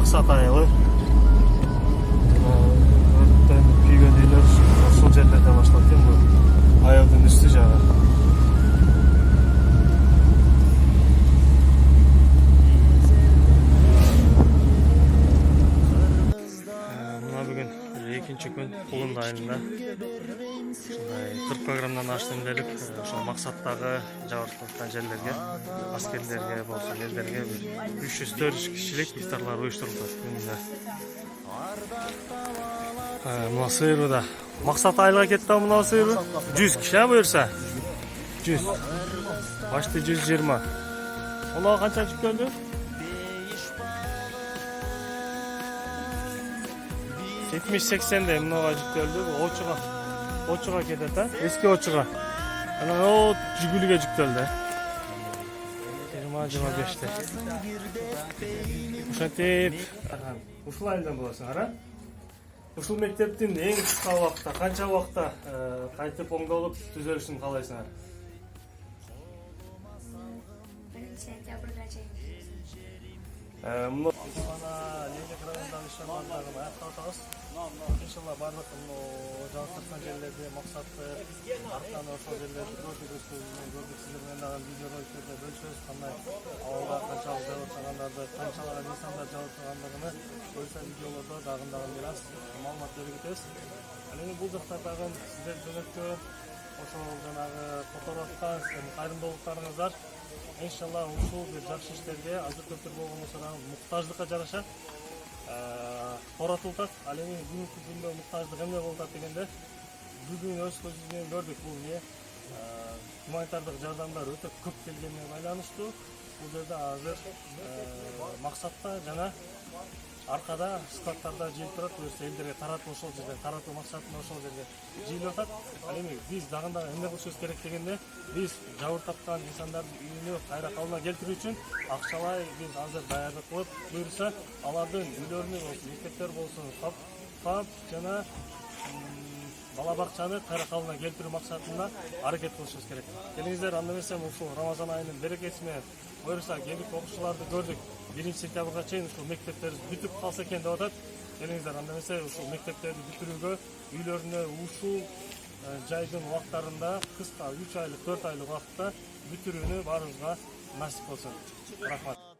Максат айылы. Өрттен күйген үйлер ошол жерлерде башталат экен бул айылдын үстү жагы. Мына бүгүн экинчи күн Кулунда айылында. Ушундай 40 программдан аштым делип, ошол максаттагы жабыркалган жерлерге, аскерлерге болсо, элдерге 300-400 кишилик ифтарлар уюштурулат күнүнө. Мына сыйыры да Максат айылга кетти, мына сыйыры 100 киши буюрса. 100. Башты 120. Мына канча жүктөлдү? 70-80 мынага жүктөлдү. Очуга кетет, эски очуга. Анан о жүгүлүгө жүктөлдү. 20-25те. Ошентип ушул айылдан болосуңар, а? Ушул мектептин эң кыска убакытта, канча убакытта кайтып оңдолуп түзөлүшүн каалайсыңар? Сентябрга чейин. İnşallah bardaq жаңылтырсан жерлерде максатты арканы ошол жерлерди көрдүк, сиздер менен дагы видео роликтерде бөлүшөбүз, кандай абалда канчалык жаап жаткандарды, канчалаган инсандар жаап жаткандыгын койса видеолордо дагы бир аз маалымат берип кетебиз. Ал эми бул жакта дагы сиздер жөнөткөн ошол жанагы фотографтан кайрымдуулуктарыңыздар иншалlah ушул бир жакшы иштерге азыр көптөр болгон болсо дагы муктаждыкка жараша торатылат. Ал эми бүгүнкү күндө муктаждык эмне болуп атат дегенде, бүгүн өз көзүбүз менен көрдүк, бул гуманитардык жардамдар өтө көп келгенине байланыштуу. Бул жерде азыр максатта жана аркада складтарда жыйылып турат, буюрса элдерге таратып ошол жерден таратуу максатында ошол жерге жыйылып атат. Ал эми биз дагы эмне кылышыбыз керек дегенде, биз жабыр тапкан инсандардын үйүнө кайра калыбына келтирүү үчүн акчалай биз азыр даярдык кылып, буюрса алардын үйлөрүнө болсун, мектептер болсун, фаб жана бала бакчаны кайра калыбына келтирүү максатында аракет кылышыбыз керек. Келиңиздер, анда эмесе ушул Рамазан айынын берекеси менен буюрса келип окуучуларды көрдүк. 1-сентябрга чейин ушул мектептерибиз бүтүп калса экен деп атат. Келиңиздер, анда эмесе ушул мектептерди бүтүрүүгө, үйлөрүнө ушул жайдын убактарында кыска 3 айлык, 4 айлык убакытта бүтүрүүнү баарыбызга насип болсун. Рахмат.